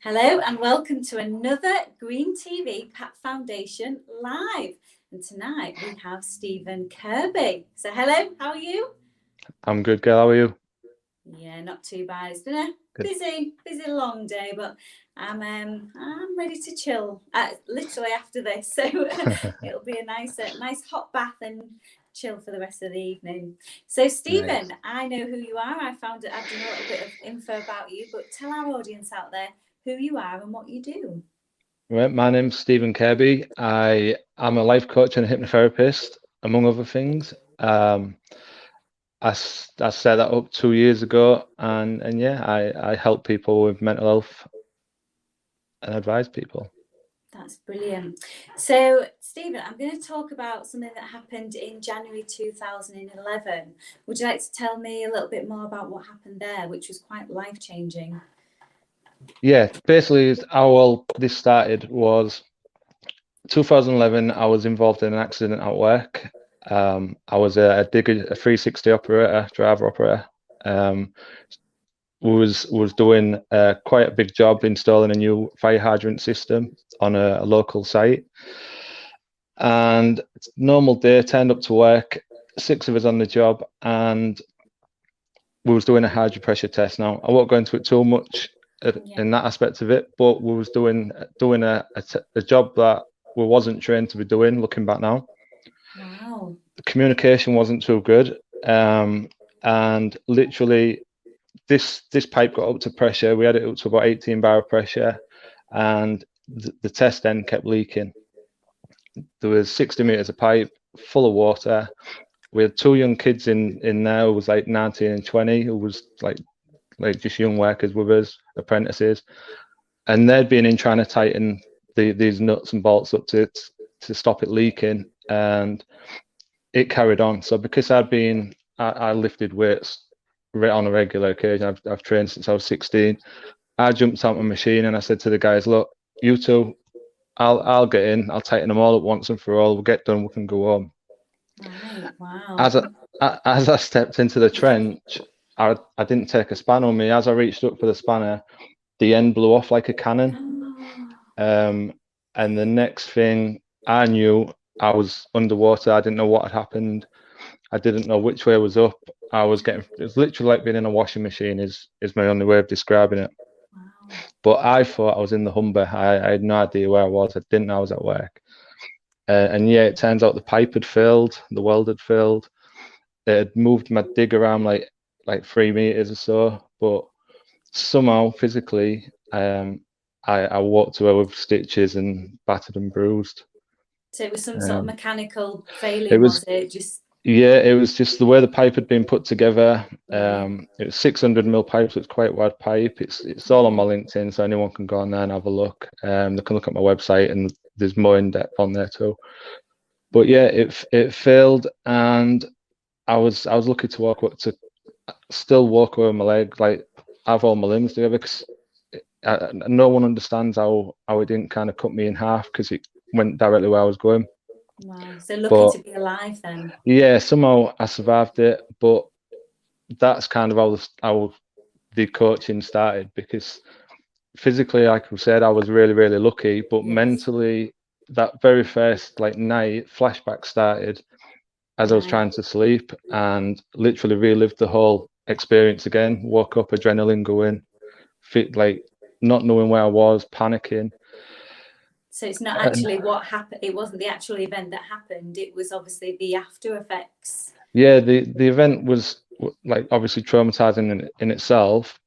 Hello and welcome to another Green TV Foundation Live. And tonight we have Steven Kirby. So hello, how are you? I'm good, Gail. How are you? Yeah, not too bad. It's been a busy long day, but I'm ready to chill. Literally after this, so it'll be a nice hot bath and chill for the rest of the evening. So Steven, Nice. I know who you are. I've done a little bit of info about you, but tell our audience out there who you are and what you do. Right, my name's Steven Kirby. I am a life coach and a hypnotherapist, among other things. I set that up 2 years ago, and yeah, I help people with mental health and advise people. That's brilliant. So, Steven, I'm going to talk about something that happened in January 2011. Would you like to tell me a little bit more about what happened there, which was quite life-changing? Yeah, basically, how well this started was 2011. I was involved in an accident at work. I was a digger, a 360 operator, driver operator. Was doing quite a big job installing a new fire hydrant system on a local site. And it's a normal day, turned up to work, 6 of us on the job, and we was doing a hydro pressure test. Now, I won't go into it too much in that aspect of it, but we was doing a job that we wasn't trained to be doing, looking back now. Wow. The communication wasn't too good. And literally this pipe got up to pressure. We had it up to about 18 bar of pressure, and the test end kept leaking. There was 60 meters of pipe full of water. We had 2 young kids in there who was like 19 and 20, who was like just young workers with us, apprentices, and they'd been in trying to tighten these nuts and bolts up to stop it leaking, and it carried on. So because I lifted weights on a regular occasion. I've trained since I was 16. I jumped out my machine and I said to the guys, "Look, you two, I'll get in. I'll tighten them all up once and for all. We'll get done. We can go home." Right. Wow. As I stepped into the trench, I didn't take a spanner on me. As I reached up for the spanner, the end blew off like a cannon. And the next thing I knew, I was underwater. I didn't know what had happened. I didn't know which way was up. It was literally like being in a washing machine is my only way of describing it. Wow. But I thought I was in the Humber. I had no idea where I was. I didn't know I was at work. And yeah, it turns out the pipe had filled, the weld had filled. It had moved my dig around like 3 meters or so. But somehow physically, I walked away with stitches and battered and bruised. So it was some sort of mechanical failure, It was. was it? Just Yeah, it was just the way the pipe had been put together. right. It was 600 mil pipe, so it's quite wide pipe. It's all on my LinkedIn, so anyone can go on there and have a look. They can look at my website, and there's more in depth on there too. But yeah, it failed, and I was lucky to still walk over my leg, like have all my limbs together, because no one understands how it didn't kind of cut me in half, because it went directly where I was going. Wow. So lucky But to be alive then. yeah, somehow I survived it, but that's kind of how the coaching started, because physically, like we said, I was really, really lucky, but Yes. mentally, that very first night, flashback started as I was trying to sleep, and literally relived the whole experience again. Woke up, adrenaline going, like not knowing where I was, panicking. So it's not actually what happened. It wasn't the actual event that happened. It was obviously the after effects. Yeah, the event was like obviously traumatizing in itself,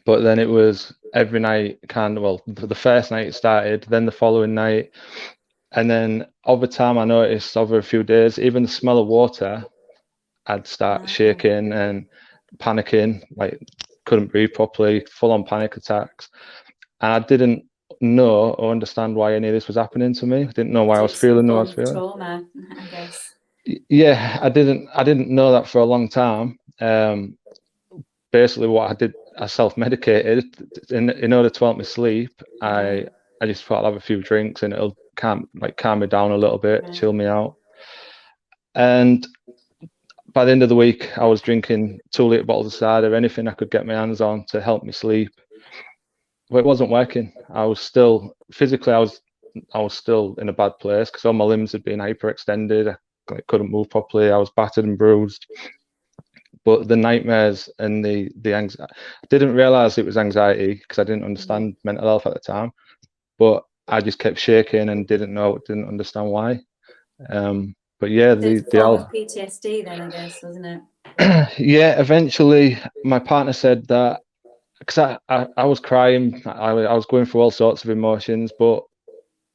but then it was every night the first night it started, then the following night, and then over time I noticed over a few days, even the smell of water, I'd start shaking and panicking, like couldn't breathe properly, full on panic attacks. And I didn't know or understand why any of this was happening to me. I didn't know why I was feeling the way I was feeling. Trauma, I guess. Yeah, I didn't know that for a long time. Basically what I did, I self-medicated in order to help me sleep. I just thought I'll have a few drinks and it'll calm me down a little bit, chill me out. And by the end of the week, I was drinking 2-litre bottles of cider, anything I could get my hands on to help me sleep. But it wasn't working. I was still physically, I was still in a bad place because all my limbs had been hyperextended. I couldn't move properly. I was battered and bruised. But the nightmares and the anxiety, I didn't realize it was anxiety because I didn't understand mental health at the time. But I just kept shaking and didn't understand why. But yeah, So it's a form of PTSD then, I guess, wasn't it? yeah, eventually my partner said that because I was crying, I was going through all sorts of emotions, but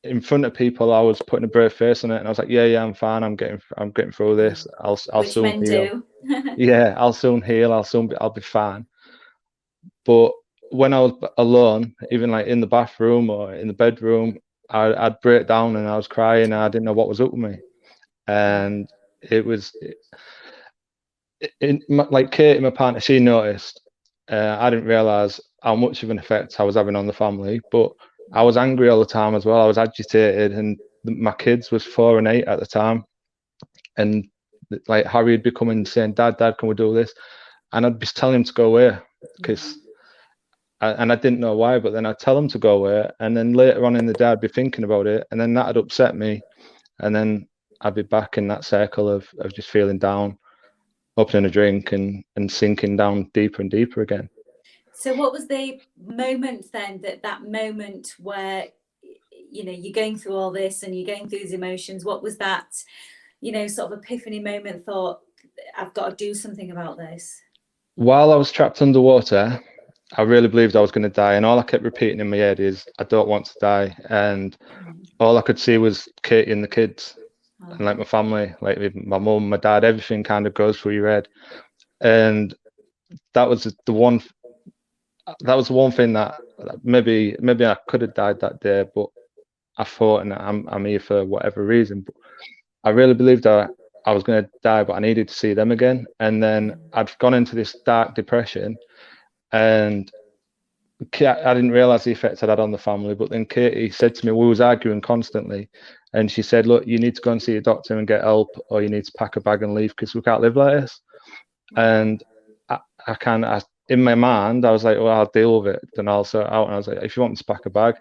in front of people, I was putting a brave face on it, and I was like, yeah, I'm fine. I'm getting through this. I'll Which soon men heal. do. Yeah, I'll soon heal. I'll be fine. But when I was alone, even like in the bathroom or in the bedroom, I'd break down and I was crying. And I didn't know what was up with me, and it was like Katie, my partner, she noticed. I didn't realize how much of an effect I was having on the family, but I was angry all the time as well. I was agitated, and my kids was 4 and 8 at the time, and like Harry would be coming saying, "Dad, can we do this?" And I'd be telling him to go away because, and I didn't know why, but then I'd tell him to go away, and then later on in the day I'd be thinking about it, and then that'd upset me, and then I'd be back in that circle of just feeling down, opening a drink and sinking down deeper and deeper again. So what was the moment then, that moment where, you know, you're going through all this and you're going through these emotions? What was that, you know, sort of epiphany moment, thought, I've got to do something about this? While I was trapped underwater, I really believed I was going to die, and all I kept repeating in my head is, I don't want to die. And all I could see was Katie and the kids, and like my family, like my mum, my dad, everything kind of goes through your head. And that was the one thing that maybe I could have died that day, but I thought, and I'm here for whatever reason. But I really believed that I was going to die, but I needed to see them again. And then I'd gone into this dark depression, and I didn't realize the effect it had on the family. But then Katie said to me, we was arguing constantly, and she said, "Look, you need to go and see a doctor and get help, or you need to pack a bag and leave because we can't live like this." And in my mind, I was like, "Well, I'll deal with it." Then I'll sort it out. And I was like, "If you want me to pack a bag,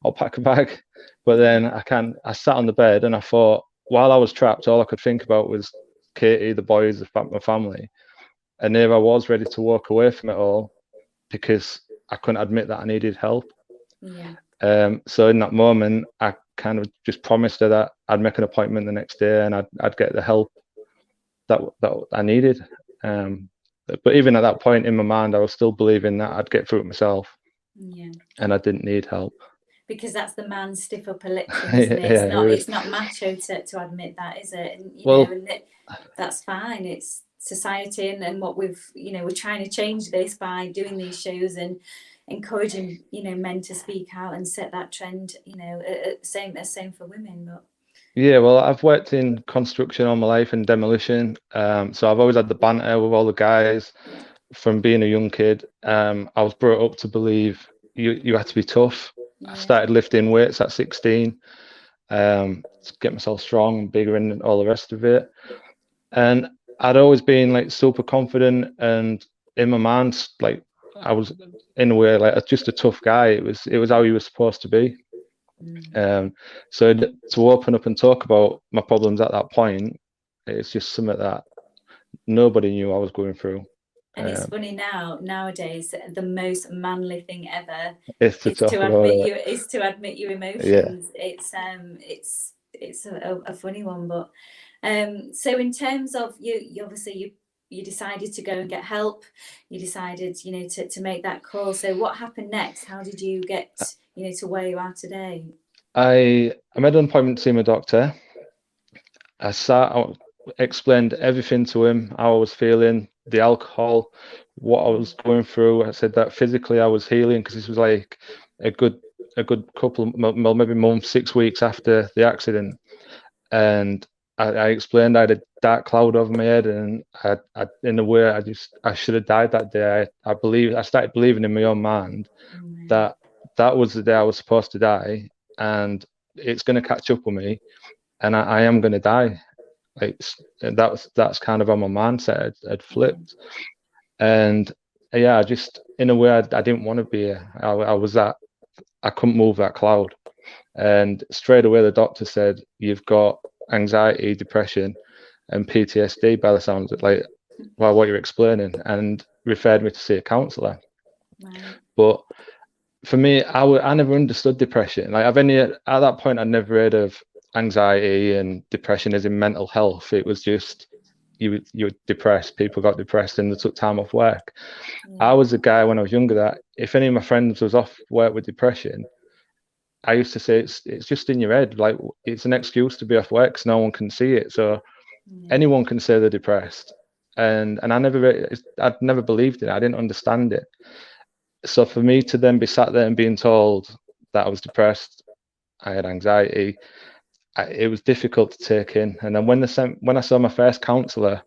I'll pack a bag." But then I sat on the bed and I thought, while I was trapped, all I could think about was Katie, the boys, my family. And there I was, ready to walk away from it all because I couldn't admit that I needed help. Yeah. So in that moment, I kind of just promised her that I'd make an appointment the next day and I'd get the help that I needed. But even at that point in my mind, I was still believing that I'd get through it myself. Yeah. And I didn't need help. Because that's the man's stiff upper lip thing, isn't it? It's not macho to admit that, is it? And you know, and that's fine. It's society and what we're trying to change this by doing these shows and encouraging, men to speak out and set that trend, same for women. But yeah, well, I've worked in construction all my life and demolition. So I've always had the banter with all the guys from being a young kid. I was brought up to believe you had to be tough. I started lifting weights at 16 to get myself strong and bigger and all the rest of it. And I'd always been like super confident, and in my mind, like I was in a way like just a tough guy. It was how you were supposed to be. So to open up and talk about my problems at that point, it's just something that nobody knew I was going through. And it's funny nowadays, the most manly thing ever is to admit your emotions. Yeah. It's a funny one, but so in terms of you obviously you decided to go and get help. You decided, to make that call. So what happened next? How did you get, to where you are today? I made an appointment to see my doctor. I explained everything to him, how I was feeling, the alcohol, what I was going through. I said that physically I was healing because this was like a good couple, well, maybe month, 6 weeks after the accident. And I explained I had a dark cloud over my head, and I in a way I should have died that day. I started believing in my own mind that was the day I was supposed to die, and it's going to catch up with me, and I am going to die. Like that's kind of how my mindset had flipped. And yeah, I just, in a way, I didn't want to be here. I was that, I couldn't move that cloud. And straight away, the doctor said, you've got anxiety, depression, and PTSD by the sounds of it, like, well, what you're explaining, and referred me to see a counsellor. Right. But for me, I never understood depression. Like, at that point, I'd never heard of anxiety and depression as in mental health. It was just you were depressed. People got depressed and they took time off work. Yeah. I was a guy when I was younger that if any of my friends was off work with depression, I used to say it's just in your head. Like, it's an excuse to be off work because no one can see it. So anyone can say they're depressed, and I'd never believed it. I didn't understand it. So for me to then be sat there and being told that I was depressed, I had anxiety, it was difficult to take in. And then when I saw my first counsellor,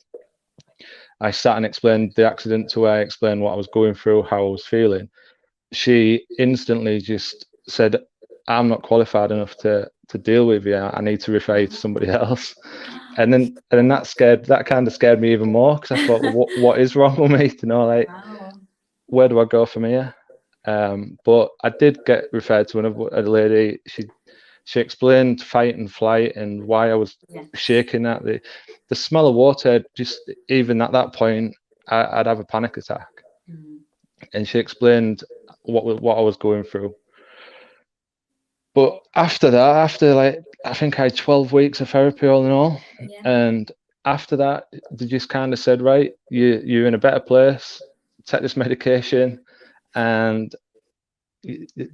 I sat and explained the accident to her, I explained what I was going through, how I was feeling. She instantly just said, I'm not qualified enough to deal with you. I need to refer you to somebody else. And then that kind of scared me even more, because I thought, what is wrong with me, to know, like, Wow. where do I go from here? But I did get referred to a lady. She explained fight and flight and why I was shaking at the smell of water. Just even at that point, I'd have a panic attack. And she explained what I was going through. But after that, I think I had 12 weeks of therapy all in all, and after that, they just kind of said, right, you're in a better place. Take this medication, and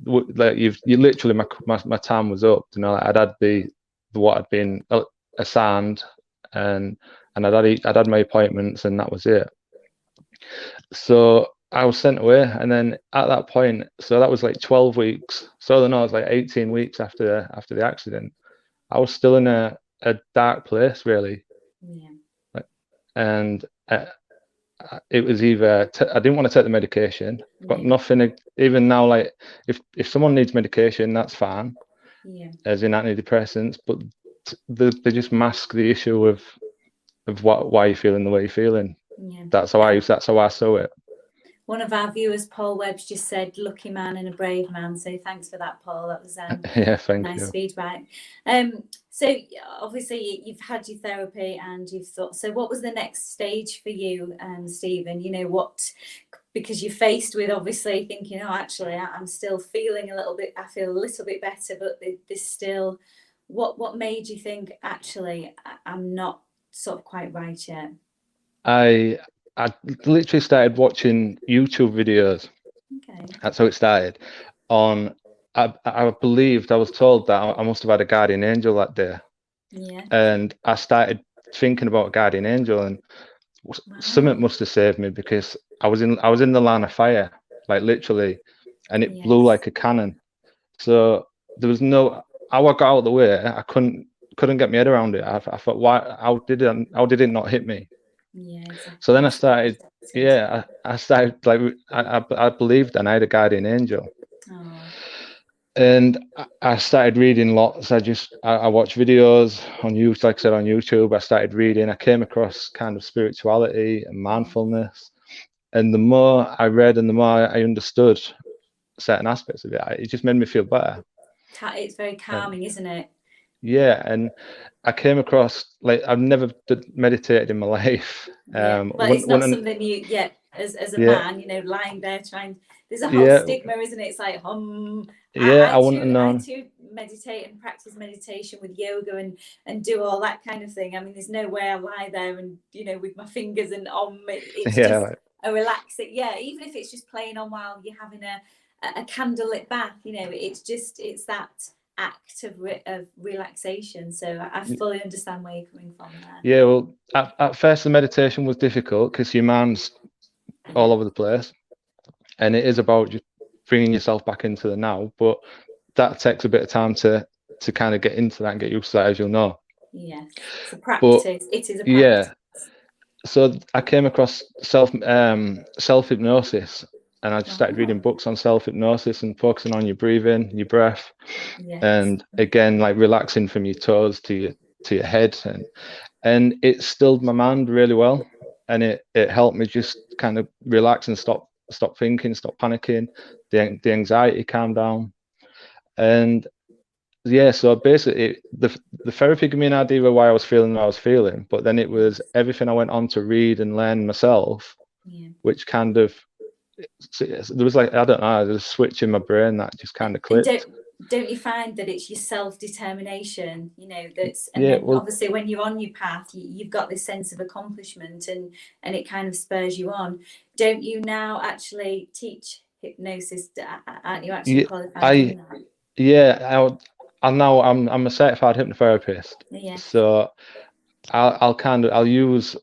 like you literally, my time was up. You know, like, I'd had what had been assigned, and I'd had my appointments, and that was it. So I was sent away, and then at that point, so that was like 12 weeks. So then I was like 18 weeks after the accident. I was still in a dark place, really. Yeah. And it was either I didn't want to take the medication. I've got nothing. Even now, like if someone needs medication, that's fine. Yeah. As in antidepressants, but they just mask the issue of why you're feeling the way you're feeling. Yeah. That's how I saw it. One of our viewers, Paul Webb's, just said, "Lucky man and a brave man." So thanks for that, Paul. That was nice feedback. So obviously you've had your therapy and you've thought. So what was the next stage for you, Steven? You know, because you're faced with obviously thinking, oh, actually, I'm still feeling a little bit. I feel a little bit better, but there's still. What made you think, actually, I'm not sort of quite right yet? I literally started watching YouTube videos. Okay. That's how it started. I believed, I was told that I must have had a guardian angel that day. Yeah. And I started thinking about a guardian angel, and something must have saved me, because I was in the line of fire, like literally, and it blew like a cannon. So there was how I got out of the way. I couldn't get my head around it. I thought, how did it not hit me? Yeah, exactly. So then I started, I started, like, I believed, and I had a guardian angel. Oh. And I started reading lots. I watched videos on YouTube, like I said, on YouTube. I started reading. I came across kind of spirituality and mindfulness. And the more I read and the more I understood certain aspects of it, it just made me feel better. It's very calming, isn't it? Yeah, and I came across, like, I've never meditated in my life. But it's not something you, as a man, you know, lying there trying. There's a whole stigma, isn't it? It's like, I wouldn't have known. I too meditate and practice meditation with yoga and do all that kind of thing. I mean, there's no way I lie there and, you know, with my fingers and it's just a relaxing. Yeah, even if it's just playing on while you're having a candlelit bath, you know, it's that act of relaxation. So I fully understand where you're coming from there. Yeah, well, at first the meditation was difficult because your mind's all over the place, and it is about just bringing yourself back into the now, but that takes a bit of time to kind of get into that and get used to that, as you'll know. Yes, it's a practice. It is a practice. Yeah, so I came across self hypnosis, and I just started reading books on self hypnosis and focusing on your breathing, your breath, and again, like, relaxing from your toes to your head, and it stilled my mind really well, and it helped me just kind of relax and stop stopped thinking, stopped panicking, the anxiety calmed down. And yeah, so basically the therapy gave me an idea of why I was feeling what I was feeling, but then it was everything I went on to read and learn myself, which kind of, there was like, I don't know, there's a switch in my brain that just kind of clicked. And don't you find that it's your self-determination, you know, that's, and Yeah, then well, obviously when you're on your path, you've got this sense of accomplishment, and it kind of spurs you on. Don't you now actually teach hypnosis? Aren't you actually qualified in that? Yeah, I'm a certified hypnotherapist. Yeah. So I'll use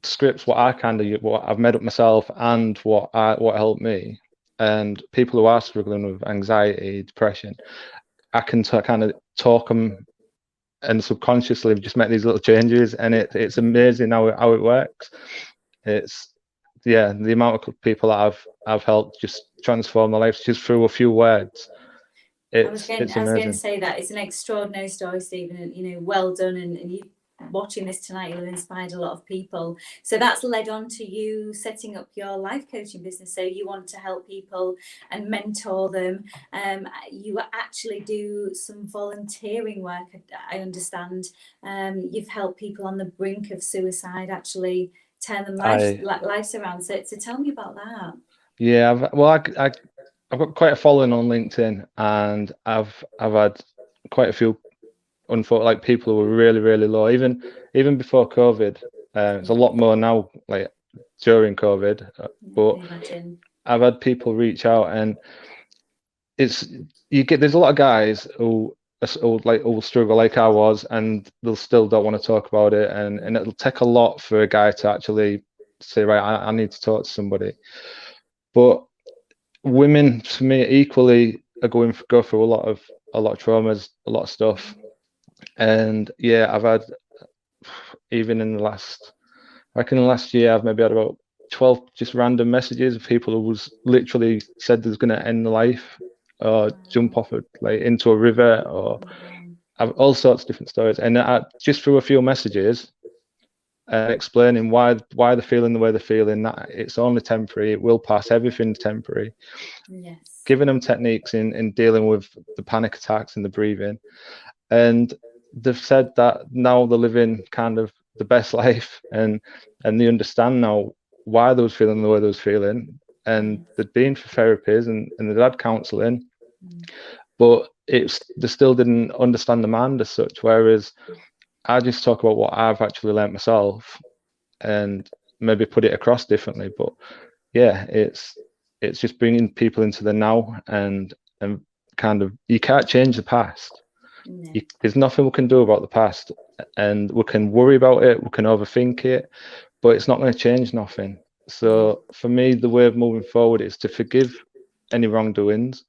scripts what I've made up myself and what helped me. And people who are struggling with anxiety, depression, I can kind of talk them and subconsciously just make these little changes, and it's amazing how it works. It's, yeah, the amount of people that I've helped just transform their lives just through a few words. It's I was going to amazing. say that it's an extraordinary story, Stephen, and you know, well done, and you watching this tonight, you'll have inspired a lot of people. So that's led on to you setting up your life coaching business. So you want to help people and mentor them. You actually do some volunteering work, I understand. You've helped people on the brink of suicide actually turn them lives around. So tell me about that. Yeah, I've got quite a following on LinkedIn, and I've had quite a few like people who were really, really low, even before COVID. It's a lot more now, like during COVID. But I've had people reach out, and there's a lot of guys who will struggle like I was, and they'll still don't want to talk about it, and it'll take a lot for a guy to actually say, right, I need to talk to somebody. But women, to me, equally are go through a lot of traumas, a lot of stuff. And yeah, I've had, even in the last, I reckon in the last year, I've maybe had about 12 just random messages of people who was literally said there's going to end their life, or jump off into a river, or I've all sorts of different stories. And just through a few messages, explaining why they're feeling the way they're feeling, that it's only temporary, it will pass, everything's temporary. Yes. Giving them techniques in dealing with the panic attacks and the breathing. And they've said that now they're living kind of the best life, and they understand now why they was feeling the way they was feeling, and they'd been for therapies and they'd had counselling, but they still didn't understand the mind as such. Whereas I just talk about what I've actually learnt myself and maybe put it across differently. But yeah, it's just bringing people into the now, and kind of, you can't change the past. There's nothing we can do about the past, and we can worry about it, we can overthink it, but it's not going to change nothing. So for me, the way of moving forward is to forgive any wrongdoings,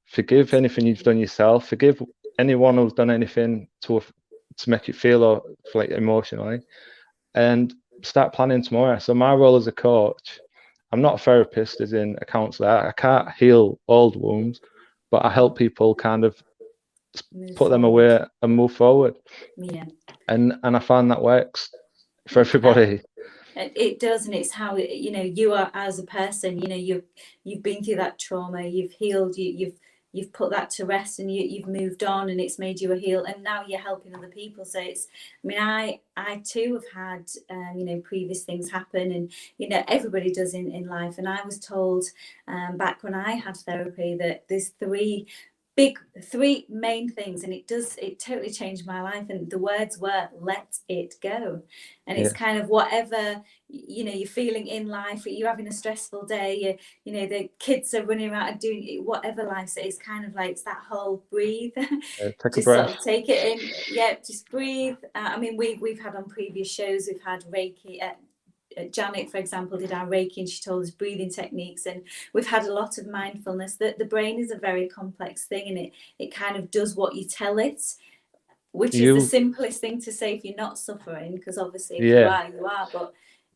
forgive anything you've done yourself, forgive anyone who's done anything to make you feel or like emotionally, and start planning tomorrow. So my role as a coach, I'm not a therapist as in a counsellor. I can't heal old wounds, but I help people kind of put them away and move forward. Yeah. And I find that works for everybody. It does, and it's how, you know, you are as a person. You know, you've been through that trauma, you've healed, you've put that to rest, and you've moved on, and it's made you a heal, and now you're helping other people. So it's, I mean, I too have had you know, previous things happen, and you know, everybody does in life. And I was told back when I had therapy that there's three main things, and it totally changed my life, and the words were let it go. And it's kind of whatever, you know, you're feeling in life, you're having a stressful day, you know, the kids are running around and doing whatever life, so it's kind of like, it's that whole breathe. Take a breath. Sort of take it in, just breathe. I mean, we've had on previous shows, we've had Reiki, Janet, for example, did our Reiki, and she told us breathing techniques, and we've had a lot of mindfulness. That the brain is a very complex thing, and it kind of does what you tell it, which is the simplest thing to say if you're not suffering, because obviously if you are, but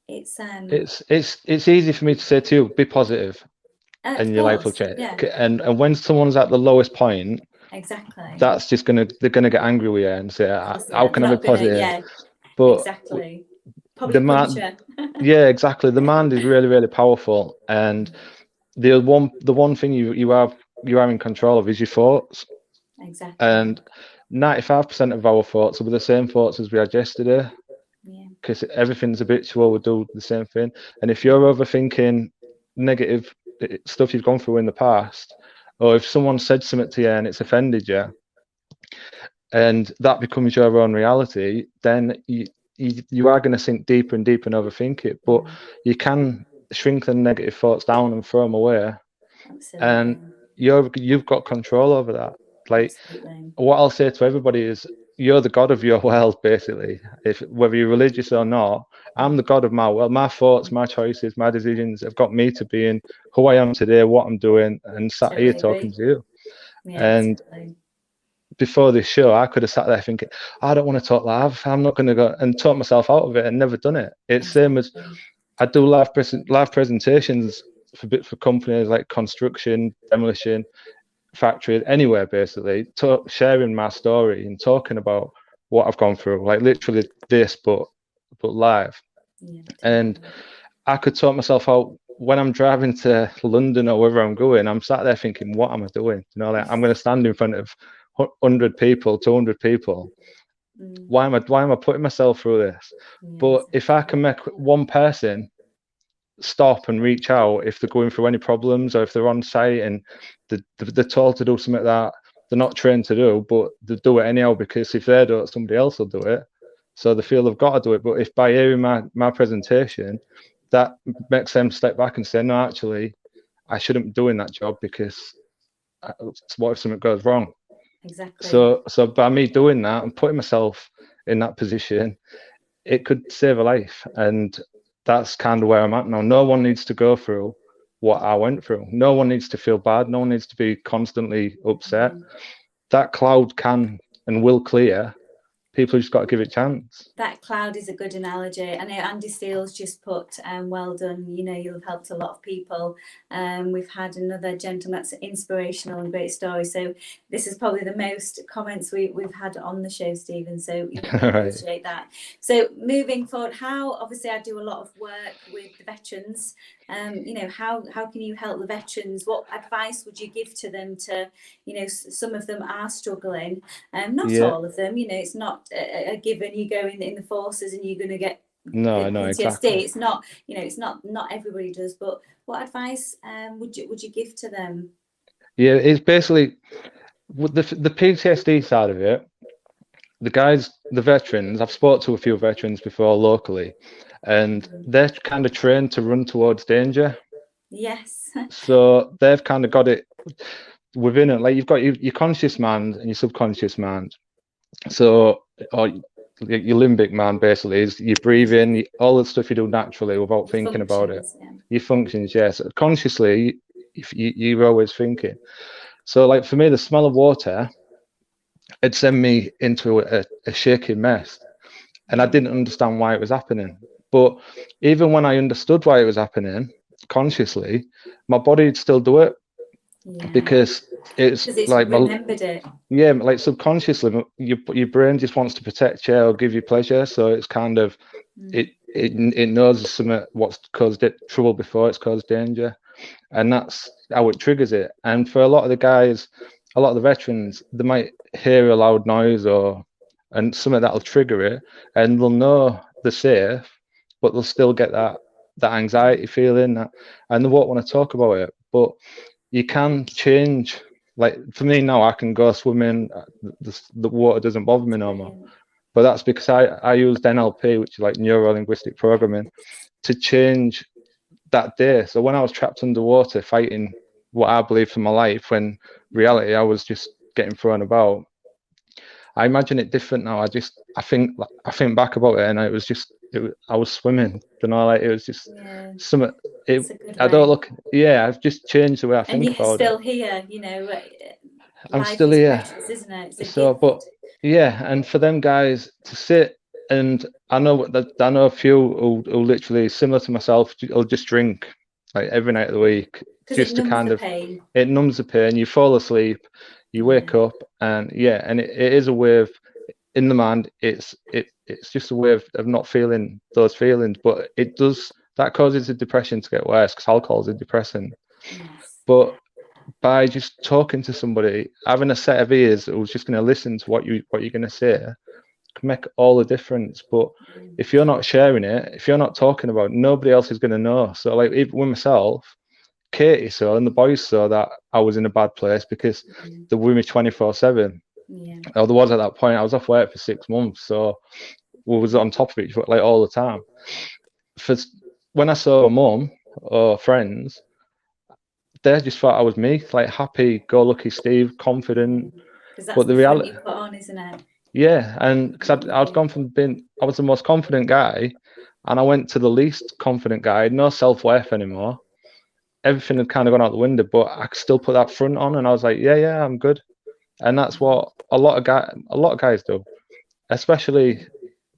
it's easy for me to say to you, be positive, and your life will change. And when someone's at the lowest point, exactly, that's just they're gonna get angry with you and say, how can I be positive? But exactly. The mind, yeah, exactly. The mind is really, really powerful, and the one thing you are in control of is your thoughts. Exactly. And 95% of our thoughts will be the same thoughts as we had yesterday. Yeah. Because everything's habitual, we do the same thing. And if you're overthinking negative stuff you've gone through in the past, or if someone said something to you and it's offended you, and that becomes your own reality, then you are going to sink deeper and deeper and overthink it. But you can shrink the negative thoughts down and throw them away. Absolutely. And you've got control over that. Like, absolutely. What I'll say to everybody is, you're the god of your world, basically. If whether you're religious or not, I'm the god of my world. My thoughts, my choices, my decisions have got me to being who I am today, what I'm doing, and sat Totally here agree. talking to you. Yeah, And totally. before this show, I could have sat there thinking, I don't want to talk live. I'm not going to go, and talk myself out of it, and never done it. It's same as I do live presentations for companies like construction, demolition, factories, anywhere, basically, sharing my story and talking about what I've gone through, like literally this, but live. Yeah, And totally. I could talk myself out when I'm driving to London or wherever I'm going. I'm sat there thinking, what am I doing? You know, like, I'm going to stand in front of 100 people, 200 people. Why am I putting myself through this? Yeah, But if I can make one person stop and reach out if they're going through any problems, or if they're on site and they're told to do something that they're not trained to do, but they do it anyhow, because if they do it, somebody else will do it. So they feel they've got to do it. But if by hearing my presentation, that makes them step back and say, no, actually, I shouldn't be doing that job, because what if something goes wrong? Exactly. So by me doing that and putting myself in that position, it could save a life. And that's kind of where I'm at now. No one needs to go through what I went through. No one needs to feel bad. No one needs to be constantly upset. That cloud can and will clear. People just got to give it a chance. That cloud is a good analogy. I know Andy Steele's just put, well done, you know, you've helped a lot of people. We've had another gentleman that's inspirational and great story. So this is probably the most comments we've had on the show, Steven. So you know, I appreciate that. So moving forward, how, obviously I do a lot of work with the veterans. You know, how can you help the veterans? What advice would you give to them to, you know, some of them are struggling, not all of them, you know, it's not a given you go in the forces and you're going to get PTSD. Exactly. It's not, you know, it's not everybody does, but what advice would you give to them? Yeah, it's basically with the PTSD side of it. The guys, the veterans, I've spoke to a few veterans before locally, and they're kind of trained to run towards danger. Yes. So they've kind of got it within it. Like, you've got your conscious mind and your subconscious mind. So, or your limbic mind, basically, is your breathing, all the stuff you do naturally without thinking about it. Yeah. Your functions, yes. Consciously, if you're always thinking. So, like, for me, the smell of water, it sent me into a shaking mess, and I didn't understand why it was happening. But even when I understood why it was happening consciously, my body would still do it, because it's like remembered it. Yeah, like subconsciously, your brain just wants to protect you or give you pleasure. So it's kind of it knows something what's caused it trouble before it's caused danger, and that's how it triggers it. And for a lot of the guys, a lot of the veterans, they might hear a loud noise and something that'll trigger it, and they'll know they're safe, but they'll still get that anxiety feeling, and they won't want to talk about it. But you can change. Like, for me now, I can go swimming. The water doesn't bother me no more. But that's because I used NLP, which is like neuro linguistic programming, to change that day. So when I was trapped underwater fighting what I believed for my life, when reality I was just getting thrown about, I imagine it different now. I think back about it, and it was just I was swimming. You know, like, it was just something. I don't look. Yeah, I've just changed the way I think about it. And you're still here, you know. I'm still here, precious, isn't it? It's so gift. But yeah, and for them guys to sit, and I know a few who literally similar to myself will just drink like every night of the week, just to kind of it numbs the pain. You fall asleep, you wake up, and and it is a way of, in the mind, it's just a way of not feeling those feelings, but that causes the depression to get worse, because alcohol is a depressant. Yes. But by just talking to somebody, having a set of ears who's just going to listen to what you're going to say, can make all the difference. But if you're not sharing it, if you're not talking about it, nobody else is going to know. So like even with myself, Katie saw and the boys saw that I was in a bad place because they were with me 24/7. Yeah. Otherwise, at that point, I was off work for 6 months, so we was on top of each other like all the time. For when I saw mum or friends, they just thought I was me, like happy, go lucky Steve, confident. Because that's But the the front reality, you put on, isn't it? yeah, and because I'd gone from being, I was the most confident guy, and I went to the least confident guy, no self worth anymore. Everything had kind of gone out the window, but I could still put that front on, and I was like, yeah, I'm good. And that's what a lot of guys do, especially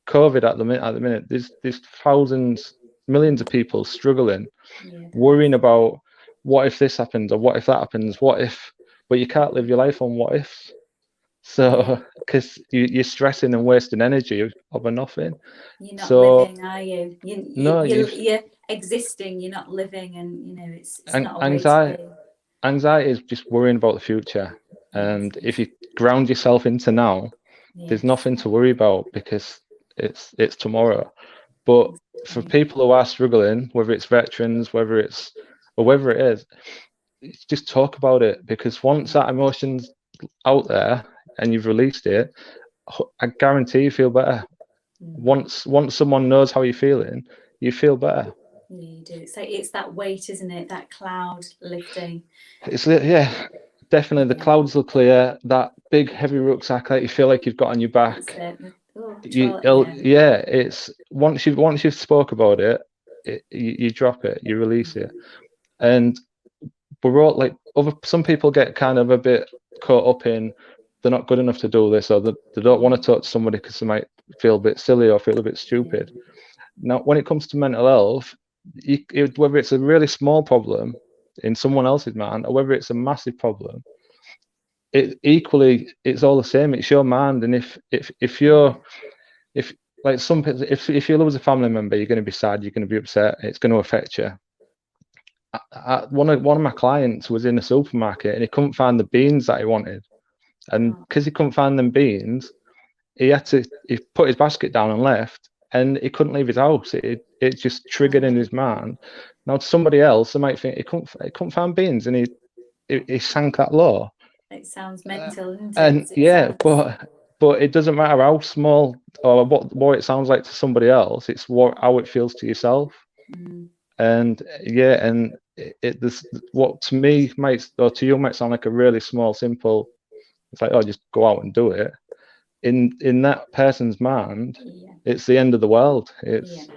COVID at the minute. At the minute, there's thousands, millions of people struggling, worrying about what if this happens or what if that happens, what if, but you can't live your life on what ifs. So, because you're stressing and wasting energy over nothing. You're not So, living, are you? no, You're existing. You're not living, and it's not a way to be. Anxiety is just worrying about the future. And if you ground yourself into now, there's nothing to worry about because it's tomorrow. But for people who are struggling, whether it's veterans, whether it's or whether it is, just talk about it, because once that emotion's out there and you've released it, I guarantee you feel better. Once someone knows how you're feeling, you feel better. Yeah, you do. It's that weight, isn't it? That cloud lifting. It's definitely the clouds will clear. That big heavy rucksack that you feel like you've got on your back. It's once you've spoke about it, you drop it, you release it, and we're all like some people get kind of a bit caught up in they're not good enough to do this, or they don't want to talk to somebody because they might feel a bit silly or feel a bit stupid. Now, when it comes to mental health, whether it's a really small problem in someone else's mind or whether it's a massive problem, it's all the same. It's your mind, and if like some people, if you lose a family member, you're going to be sad, you're going to be upset, it's going to affect you. One of my clients was in a supermarket and he couldn't find the beans that he wanted, and because he couldn't find them beans, he put his basket down and left, and he couldn't leave his house. It just triggered in his mind. Now to somebody else, they might think he couldn't find beans, and he sank that low. It sounds mental, isn't it? And but it doesn't matter how small or what it sounds like to somebody else. It's how it feels to yourself. And this what to me or to you might sound like a really small, simple. It's like, oh, just go out and do it. In that person's mind, it's the end of the world. It's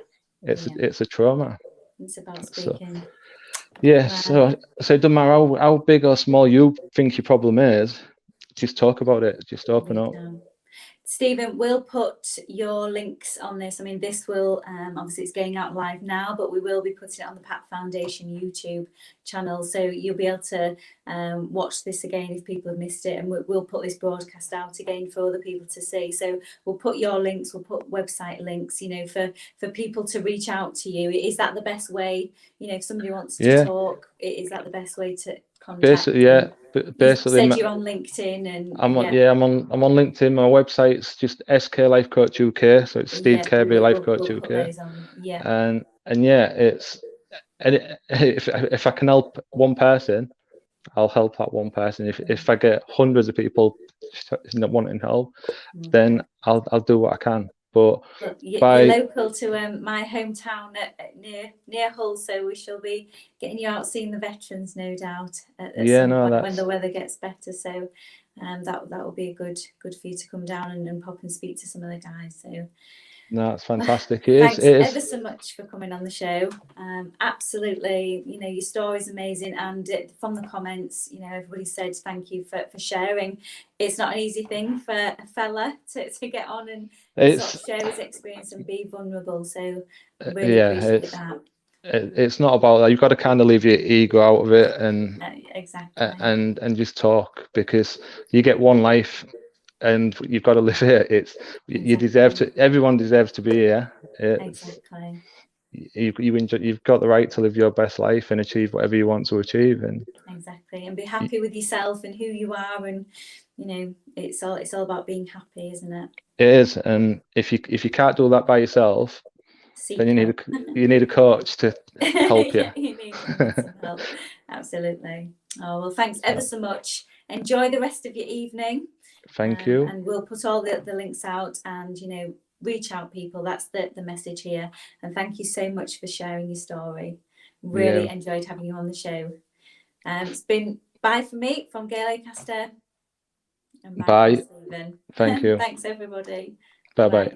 a trauma. It's about speaking. So it doesn't matter how big or small you think your problem is, just talk about it. Just open up. Steven, we'll put your links on this. I mean, this will obviously it's going out live now, but we will be putting it on the Pat Foundation YouTube channel, so you'll be able to watch this again if people have missed it, and we'll put this broadcast out again for other people to see. So we'll put your links, we'll put website links, for people to reach out to you. Is that the best way? If somebody wants to talk, is that the best way to contact? Basically, you said you're on LinkedIn, and I'm on LinkedIn. My website's just SK Life Coach UK, so it's Steve Kirby Life Coach UK. And if I can help one person, I'll help that one person. If I get hundreds of people not wanting help, then I'll do what I can. But you're local to my hometown near Hull, so we shall be getting you out seeing the veterans, no doubt, at some point when the weather gets better. So that will be good for you to come down and pop and speak to some of the guys. So no, it's fantastic. Thanks ever so much for coming on the show. Absolutely, your story's amazing, and from the comments, everybody said thank you for sharing. It's not an easy thing for a fella to get on and sort of share his experience and be vulnerable. So I really appreciate that. It's not about that. You've got to kind of leave your ego out of it and and just talk, because you get one life and you've got to live it. You deserve to. Everyone deserves to be here. you've got the right to live your best life and achieve whatever you want to achieve, and exactly, and be happy with yourself and who you are, and you know, it's all about being happy, isn't it? it is. And if you can't do that by yourself, then you need a coach to help you. Yeah, you need some help. Absolutely. Oh well, thanks ever so much. Enjoy the rest of your evening. Thank you. And we'll put all the links out, and you know, reach out, people. That's the message here. And thank you so much for sharing your story. Really enjoyed having you on the show. It's been bye from me, from Gail Acaster, and bye. From Steven. Thank you. Thanks everybody. Bye bye.